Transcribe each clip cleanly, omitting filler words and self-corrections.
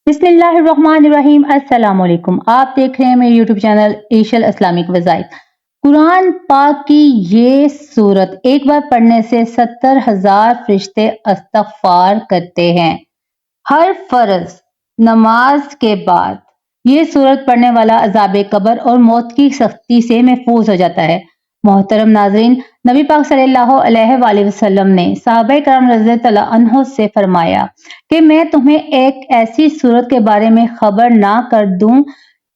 بسم اللہ الرحمن الرحیم۔ السلام علیکم، آپ دیکھ رہے ہیں میرے یوٹیوب چینل ایشل اسلامک وظائف۔ قرآن پاک کی یہ سورت ایک بار پڑھنے سے 70,000 فرشتے استغفار کرتے ہیں۔ ہر فرض نماز کے بعد یہ سورت پڑھنے والا عذاب قبر اور موت کی سختی سے محفوظ ہو جاتا ہے۔ محترم ناظرین، نبی پاک صلی اللہ علیہ وآلہ وسلم نے صحابہ کرام رضی اللہ عنہ سے فرمایا کہ میں تمہیں ایک ایسی سورت کے بارے میں خبر نہ کر دوں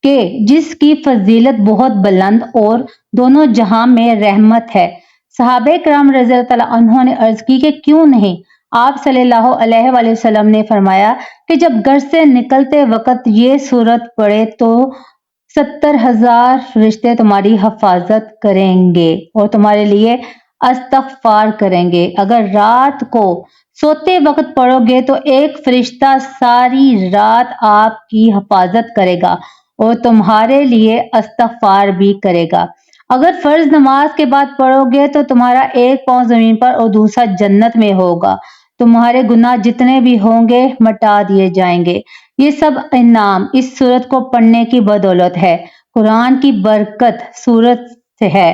کہ جس کی فضیلت بہت بلند اور دونوں جہاں میں رحمت ہے۔ صحابہ کرام رضی اللہ عنہ نے عرض کی کہ کیوں نہیں؟ آپ صلی اللہ علیہ وآلہ وسلم نے فرمایا کہ جب گھر سے نکلتے وقت یہ سورت پڑھے تو 70,000 فرشتے تمہاری حفاظت کریں گے اور تمہارے لیے استغفار کریں گے۔ اگر رات کو سوتے وقت پڑھو گے تو ایک فرشتہ ساری رات آپ کی حفاظت کرے گا اور تمہارے لیے استغفار بھی کرے گا۔ اگر فرض نماز کے بعد پڑھو گے تو تمہارا ایک پاؤں زمین پر اور دوسرا جنت میں ہوگا۔ تمہارے گناہ جتنے بھی ہوں گے مٹا دیے جائیں گے۔ یہ سب انعام اس سورت کو پڑھنے کی بدولت ہے۔ قرآن کی برکت سورت سے ہے۔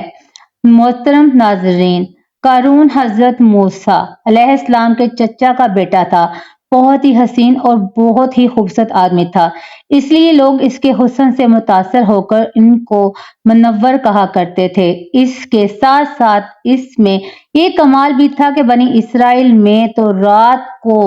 محترم ناظرین، قارون حضرت موسیٰ علیہ السلام کے چچا کا بیٹا تھا۔ بہت ہی حسین اور بہت ہی خوبصورت آدمی تھا، اس لیے لوگ اس کے حسن سے متاثر ہو کر ان کو منور کہا کرتے تھے۔ اس کے ساتھ ساتھ اس میں یہ کمال بھی تھا کہ بنی اسرائیل میں تو رات کو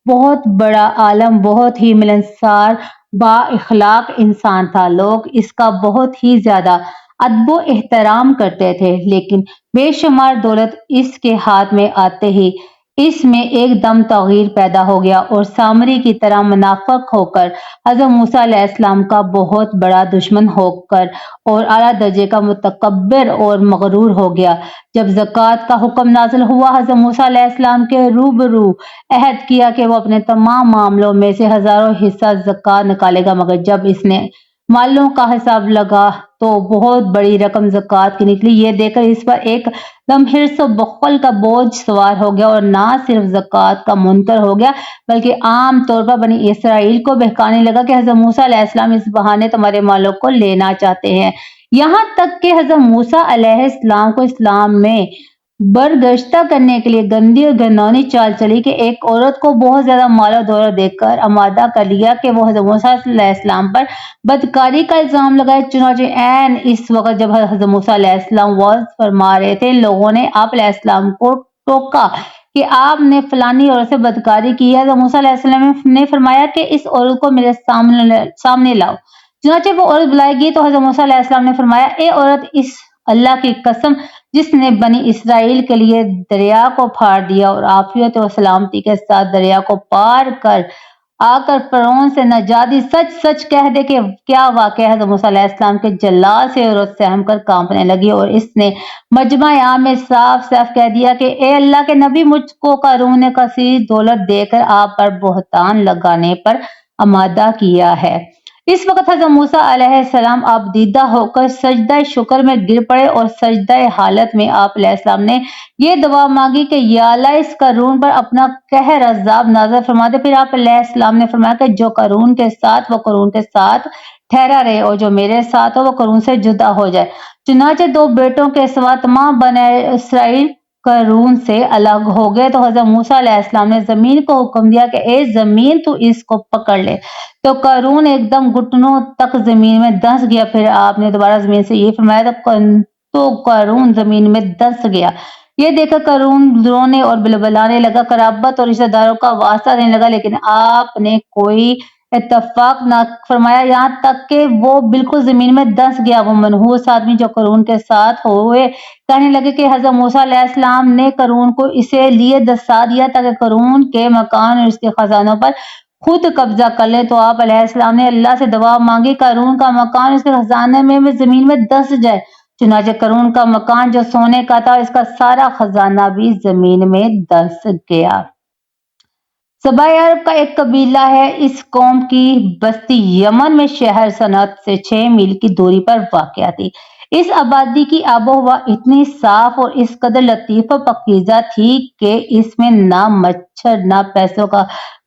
بہت بڑا عالم، بہت ہی ملنسار با اخلاق انسان تھا۔ لوگ اس کا بہت ہی زیادہ ادب و احترام کرتے تھے، لیکن بے شمار دولت اس کے ہاتھ میں آتے ہی اس میں ایک دم تغیر پیدا ہو گیا اور سامری کی طرح منافق ہو کر حضرت موسیٰ علیہ السلام کا بہت بڑا دشمن ہو کر اور اعلیٰ درجے کا متکبر اور مغرور ہو گیا۔ جب زکوٰۃ کا حکم نازل ہوا، حضرت موسیٰ علیہ السلام کے روبرو عہد کیا کہ وہ اپنے تمام معاملوں میں سے ہزاروں حصہ زکوٰۃ نکالے گا، مگر جب اس نے مالوں کا حساب لگا تو بہت بڑی رقم زکوٰۃ کی نکلی۔ یہ دیکھ کر اس پر ایک دم حرص و بخل کا بوجھ سوار ہو گیا اور نہ صرف زکوٰۃ کا منکر ہو گیا بلکہ عام طور پر بنی اسرائیل کو بہکانے لگا کہ حضرت موسیٰ علیہ السلام اس بہانے تمہارے مالوں کو لینا چاہتے ہیں۔ یہاں تک کہ حضرت موسیٰ علیہ السلام کو اسلام میں برگشتہ کرنے کے لیے گندی اور گھناؤنی چال چلی کہ ایک عورت کو بہت زیادہ مال و دولت دے کر آمادہ کر لیا کہ وہ حضرت موسیٰ علیہ السلام پر بدکاری کا الزام لگائے۔ چنانچہ عین اس وقت جب حضرت موسیٰ علیہ السلام وعظ فرما رہے تھے، لوگوں نے آپ علیہ السلام کو ٹوکا کہ آپ نے فلانی عورت سے بدکاری کی ہے۔ حضرت موسیٰ علیہ السلام نے فرمایا کہ اس عورت کو میرے سامنے لاؤ۔ چنانچہ وہ عورت بلائی گئی تو حضرت موسیٰ علیہ السلام نے فرمایا، اے عورت، اس اللہ کی قسم جس نے بنی اسرائیل کے لیے دریا کو پھاڑ دیا اور عافیت و سلامتی کے ساتھ دریا کو پار کر آ کر فرعون سے نجات دی، سچ سچ کہہ دے کہ کیا واقعہ۔ حضرت موسیٰ علیہ السلام کے جلال سے عورت سہم کر کانپنے لگی اور اس نے مجمع عام میں صاف صاف کہہ دیا کہ اے اللہ کے نبی، مجھ کو قارون نے کثیر دولت دے کر آپ پر بہتان لگانے پر آمادہ کیا ہے۔ اس وقت حضرت موسیٰ علیہ السلام آبدیدہ ہو کر سجدہ شکر میں گر پڑے اور سجدہ حالت میں آپ علیہ السلام نے یہ دعا مانگی کہ یا اللہ اس قارون پر اپنا قہر عذاب نازل فرما دے۔ پھر آپ علیہ السلام نے فرمایا کہ جو قارون کے ساتھ وہ قارون کے ساتھ ٹھہرا رہے اور جو میرے ساتھ ہو وہ قارون سے جدا ہو جائے۔ چنانچہ 2 بیٹوں کے سوا تمام بنی اسرائیل قارون سے الگ ہو گئے تو حضرت موسیٰ علیہ السلام نے زمین کو حکم دیا کہ اے زمین تو اس کو پکڑ لے، تو قارون ایک دم گھٹنوں تک زمین میں دھنس گیا۔ پھر آپ نے دوبارہ زمین سے یہ فرمایا تو قارون زمین میں دھنس گیا۔ یہ دیکھ کر قارون رونے اور بلبلانے لگا، قرابت اور رشتہ داروں کا واسطہ دینے لگا، لیکن آپ نے کوئی اتفاق نہ فرمایا، یہاں تک کہ وہ بالکل زمین میں دھنس گیا۔ وہ منحوس آدمی جو قارون کے ساتھ ہوئے کہنے لگے کہ حضرت موسیٰ علیہ السلام نے قارون کو اسے لیے دسا دیا تاکہ قارون کے مکان اور اس کے خزانوں پر خود قبضہ کر لے۔ تو آپ علیہ السلام نے اللہ سے دعا مانگی قارون کا مکان اس کے خزانے میں زمین میں دھنس جائے۔ چنانچہ قارون کا مکان جو سونے کا تھا، اس کا سارا خزانہ بھی زمین میں دھنس گیا۔ سبائے عرب کا ایک قبیلہ ہے۔ اس قوم کی بستی یمن میں شہر صنعت سے 6 میل کی دوری پر واقع تھی۔ اس آبادی کی آب و ہوا اتنی صاف اور اس قدر لطیف و پاکیزہ تھی کہ اس میں نہ مچھر، نہ پیسوں کا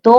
2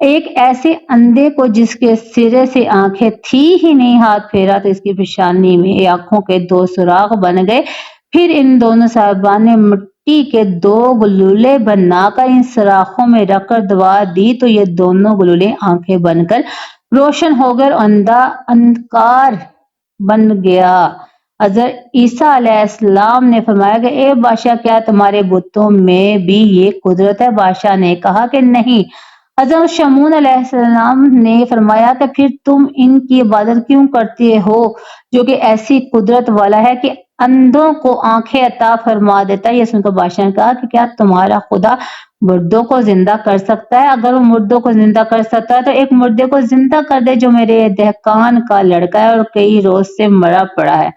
ایک ایسے اندھے کو جس کے سرے سے آنکھیں تھی ہی نہیں ہاتھ پھیرا تو اس کی پیشانی میں آنکھوں کے 2 سوراخ بن گئے۔ پھر ان دونوں صاحبان نے مٹی کے 2 گلولے بنا کر ان سوراخوں میں رکھ کر دعا دی تو یہ دونوں گلولے آنکھیں بن کر روشن ہو گئے اور اندھا اندکار بن گیا۔ حضرت عیسیٰ علیہ السلام نے فرمایا کہ اے بادشاہ کیا تمہارے بتوں میں بھی یہ قدرت ہے؟ بادشاہ نے کہا کہ نہیں۔ حضرت شمعون علیہ السلام نے فرمایا کہ پھر تم ان کی عبادت کیوں کرتے ہو جو کہ ایسی قدرت والا ہے کہ اندھوں کو آنکھیں عطا فرما دیتا ہے؟ یہ سن کر بادشاہ نے کہا کہ کیا تمہارا خدا مردوں کو زندہ کر سکتا ہے؟ اگر وہ مردوں کو زندہ کر سکتا ہے تو ایک مردے کو زندہ کر دے جو میرے دہقان کا لڑکا ہے اور کئی روز سے مرا پڑا ہے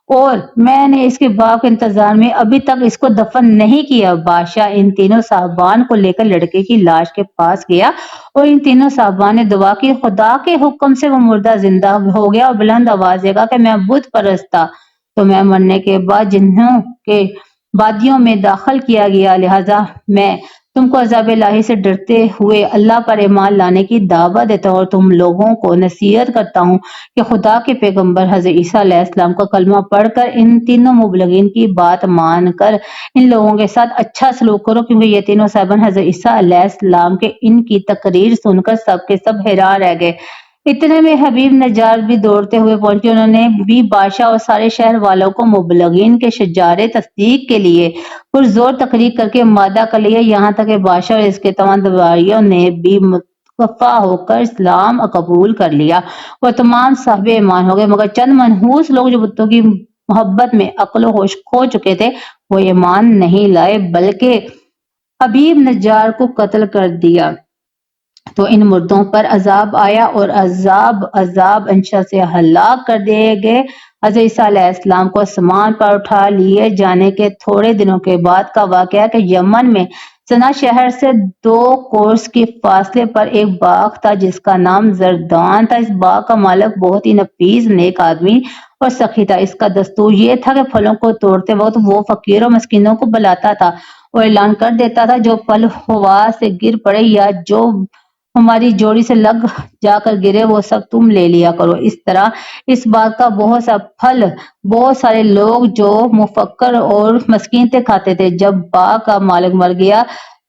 اور میں نے اس کے باپ کے انتظار میں ابھی تک اس کو دفن نہیں کیا۔ بادشاہ ان تینوں صاحبان کو لے کر لڑکے کی لاش کے پاس گیا اور ان تینوں صاحبان نے دعا کی، خدا کے حکم سے وہ مردہ زندہ ہو گیا اور بلند آواز دے گا کہ میں بت پرست تھا تو میں مرنے کے بعد جنوں کے وادیوں میں داخل کیا گیا، لہذا میں تم کو عذاب الہی سے ڈرتے ہوئے اللہ پر ایمان لانے کی دعوت دیتا ہوں اور تم لوگوں کو نصیحت کرتا ہوں کہ خدا کے پیغمبر حضرت عیسیٰ علیہ السلام کا کلمہ پڑھ کر ان تینوں مبلغین کی بات مان کر ان لوگوں کے ساتھ اچھا سلوک کرو، کیونکہ یہ تینوں صاحبان حضرت عیسیٰ علیہ السلام کے ان کی تقریر سن کر سب کے سب حیران رہ گئے۔ اتنے میں حبیب نجار بھی دوڑتے ہوئے پہنچے، انہوں نے بھی بادشاہ اور سارے شہر والوں کو مبلغین کے شجاعت تصدیق کے لیے پرزور تقریر کر کے مادہ کر لیا، یہاں تک کہ بادشاہ اور اس کے تمام درباریوں نے بھی متفق ہو کر اسلام قبول کر لیا اور تمام صاحب ایمان ہو گئے، مگر چند منحوس لوگ جو بتوں کی محبت میں عقل و ہوش کھو چکے تھے وہ ایمان نہیں لائے بلکہ حبیب نجار کو قتل کر دیا۔ تو ان مردوں پر عذاب آیا اور عذاب انشا سے ہلاک کر دیے گئے۔ حضرت عیسیٰ علیہ السلام کو آسمان پر اٹھا لیے جانے کے تھوڑے دنوں کے بعد کا واقعہ کہ یمن میں صنعا شہر سے 2 کوس کے فاصلے پر ایک باغ تھا جس کا نام زردان تھا۔ اس باغ کا مالک بہت ہی نفیس نیک آدمی اور سخی تھا۔ اس کا دستور یہ تھا کہ پھلوں کو توڑتے وقت وہ فقیروں مسکینوں کو بلاتا تھا اور اعلان کر دیتا تھا جو پھل ہوا سے گر پڑے یا جو ہماری جوڑی سے لگ جا کر گرے وہ سب تم لے لیا کرو۔ اس طرح اس باغ کا بہت سا پھل بہت سارے لوگ جو مفکر اور مسکین تھے کھاتے تھے۔ جب باغ کا مالک مر گیا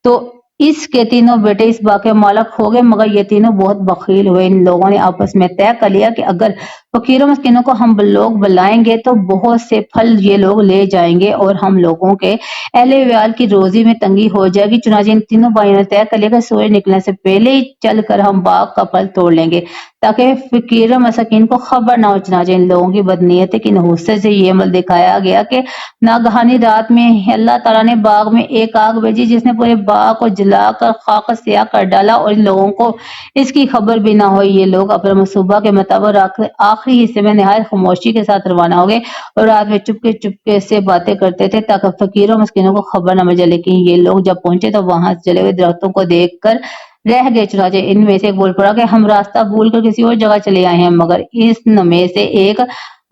تو اس کے تینوں بیٹے اس باغ کے مالک ہو گئے، مگر یہ تینوں بہت بخیل ہوئے۔ ان لوگوں نے آپس میں طے کر لیا کہ اگر فقیروں مسکینوں کو ہم لوگ بلائیں گے تو بہت سے پھل یہ لوگ لے جائیں گے اور ہم لوگوں کے اہل ویال کی روزی میں تنگی ہو جائے گی۔ چنانچہ ان تینوں بھائیوں نے طے کر لیا کہ سورج نکلنے سے پہلے ہی چل کر ہم باغ کا پھل توڑ لیں گے تاکہ فقیروں مساکین کو خبر نہ ہو۔ چنانچہ ان لوگوں کی بدنیتی کی نحوست سے یہ عمل دکھایا گیا کہ ناگہانی رات میں اللہ تعالیٰ نے باغ میں ایک آگ بھیجی جس نے پورے باغ کو جلا کر خاک سیاہ کر ڈالا اور ان لوگوں کو اس کی خبر بھی نہ ہوئی۔ یہ لوگ اپنے منصوبہ کے مطابق آخری حصے میں نہایت خاموشی کے ساتھ روانہ ہو گئے اور رات میں چپکے سے باتیں کرتے تھے تاکہ فقیروں مسکینوں کو خبر نہ مل جائے، لیکن یہ لوگ جب پہنچے تو وہاں جلے ہوئے درختوں کو دیکھ کر رہ گئے۔ چنانچہ ان میں سے ایک بول پڑا کہ ہم راستہ بھول کر کسی اور جگہ چلے آئے ہیں، مگر اس میں سے ایک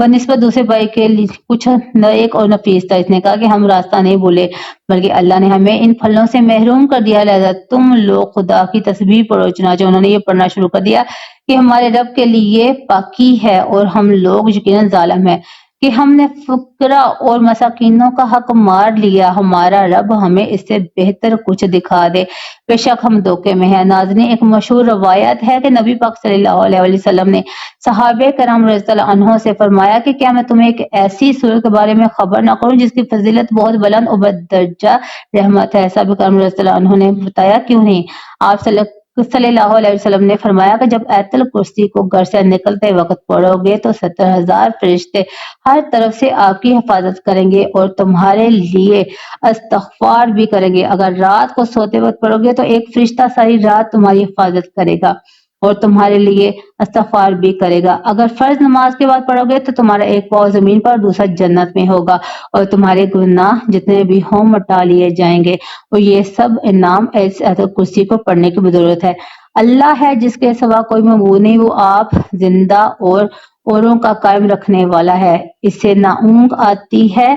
بنسبت دوسرے بھائی کے لیے کچھ نیک اور نفیس تھا۔ اس نے کہا کہ ہم راستہ نہیں بھولے بلکہ اللہ نے ہمیں ان پھلوں سے محروم کر دیا، لہذا تم لوگ خدا کی تسبیح پڑھو۔ چنانچہ انہوں نے یہ پڑھنا شروع کر دیا کہ ہمارے رب کے لیے پاکی ہے اور ہم لوگ یقیناً ظالم ہیں کہ ہم نے فقراء اور مساکینوں کا حق مار لیا، ہمارا رب ہمیں اس سے بہتر کچھ دکھا دے، بے شک ہم دھوکے میں ہیں۔ ناظرین، ایک مشہور روایت ہے کہ نبی پاک صلی اللہ علیہ وسلم نے صحابہ کرام رضی اللہ عنہم سے فرمایا کہ کیا میں تمہیں ایک ایسی سورت کے بارے میں خبر نہ کروں جس کی فضیلت بہت بلند و بدرجہ رحمت ہے؟ صحابہ کرام رضی اللہ عنہم نے بتایا کیوں نہیں۔ آپ صلی اللہ علیہ وسلم نے فرمایا کہ جب آیت الکرسی کو گھر سے نکلتے وقت پڑھو گے تو 70,000 فرشتے ہر طرف سے آپ کی حفاظت کریں گے اور تمہارے لیے استغفار بھی کریں گے۔ اگر رات کو سوتے وقت پڑھو گے تو ایک فرشتہ ساری رات تمہاری حفاظت کرے گا اور تمہارے لیے استغفار بھی کرے گا۔ اگر فرض نماز کے بعد پڑھو گے تو تمہارا ایک پاؤں زمین پر اور دوسرا جنت میں ہوگا اور تمہارے گناہ جتنے بھی ہوں مٹا لیے جائیں گے، اور یہ سب انعام آیت الکرسی کو پڑھنے کی بدولت ہے۔ اللہ ہے جس کے سوا کوئی معبود نہیں، وہ آپ زندہ اور اوروں کا قائم رکھنے والا ہے، اسے نہ اونگ آتی ہے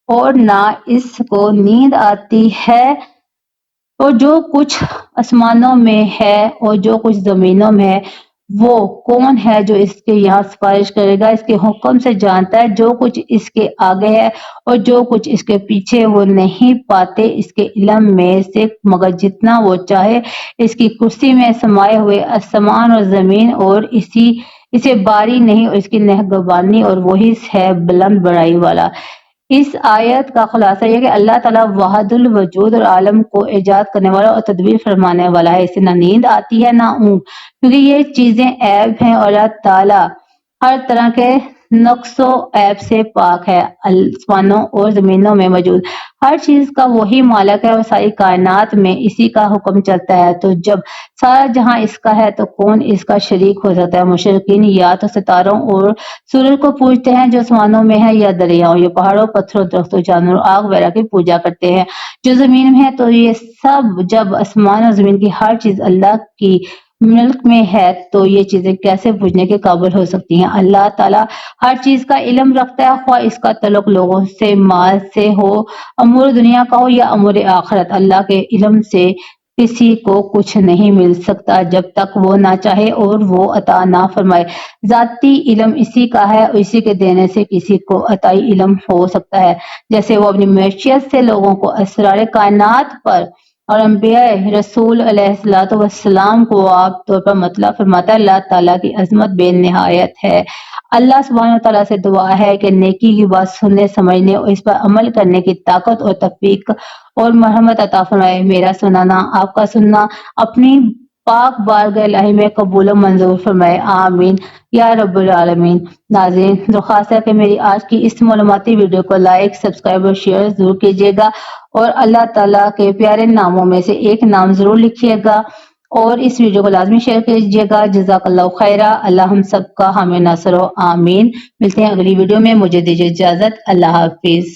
اور نہ اس کو نیند آتی ہے، اور جو کچھ آسمانوں میں ہے اور جو کچھ زمینوں میں ہے وہ کون ہے جو اس کے یہاں سفارش کرے گا؟ اس کے حکم سے جانتا ہے جو کچھ اس کے آگے ہے اور جو کچھ اس کے پیچھے، وہ نہیں پاتے اس کے علم میں سے مگر جتنا وہ چاہے۔ اس کی کرسی میں سمائے ہوئے آسمان اور زمین، اور اسے باری نہیں اور اس کی نگہبانی، اور وہی ہے بلند بڑائی والا۔ اس آیت کا خلاصہ یہ کہ اللہ تعالیٰ وحد الوجود اور عالم کو ایجاد کرنے والا اور تدبیر فرمانے والا ہے۔ اسے نہ نیند آتی ہے نہ اونگ، کیونکہ یہ چیزیں عیب ہیں، اور اللہ تعالیٰ ہر طرح کے نقص و عیب سے پاک ہے۔ آسمانوں اور زمینوں میں موجود ہر چیز کا وہی مالک ہے اور ساری کائنات میں اسی کا حکم چلتا ہے۔ تو جب سارا جہاں اس کا ہے تو کون اس کا شریک ہو سکتا ہے؟ مشرکین یا تو ستاروں اور سورج کو پوجتے ہیں جو آسمانوں میں ہے، یا دریاؤں یا پہاڑوں، پتھروں، درختوں، جانوروں، آگ وغیرہ کی پوجا کرتے ہیں جو زمین میں ہے۔ تو یہ سب جب آسمان اور زمین کی ہر چیز اللہ کی ملک میں ہے تو یہ چیزیں کیسے پوجنے کے قابل ہو سکتی ہیں؟ اللہ تعالیٰ ہر چیز کا علم رکھتا ہے، خواہ اس کا تعلق لوگوں سے، مال سے ہو، امور دنیا کا ہو یا امور آخرت۔ اللہ کے علم سے کسی کو کچھ نہیں مل سکتا جب تک وہ نہ چاہے اور وہ عطا نہ فرمائے۔ ذاتی علم اسی کا ہے اور اسی کے دینے سے کسی کو عطائی علم ہو سکتا ہے، جیسے وہ اپنی معیشت سے لوگوں کو اسرار کائنات پر اور انبیاء رسول علیہ السلام کو عام طور پر مطلع فرماتا ہے۔ اللہ تعالیٰ کی عظمت بے نہایت ہے۔ اللہ سبحانہ وتعالیٰ سے دعا ہے کہ نیکی کی بات سننے، سمجھنے اور اس پر عمل کرنے کی طاقت اور توفیق اور مرحمت عطا فرمائے۔ میرا سنانا، آپ کا سننا اپنی پاک بارگاہ الہی میں قبول و منظور فرمائے، آمین یا رب العالمین۔ ناظرین، درخواست ہے کہ میری آج کی اس معلوماتی ویڈیو کو لائک، سبسکرائب اور شیئر ضرور کیجیے گا، اور اللہ تعالیٰ کے پیارے ناموں میں سے ایک نام ضرور لکھیے گا، اور اس ویڈیو کو لازمی شیئر کیجیے گا۔ جزاک اللہ خیرہ۔ اللہ ہم سب کا حامی ناصر ہو، آمین۔ ملتے ہیں اگلی ویڈیو میں، مجھے دیجیے اجازت، اللہ حافظ۔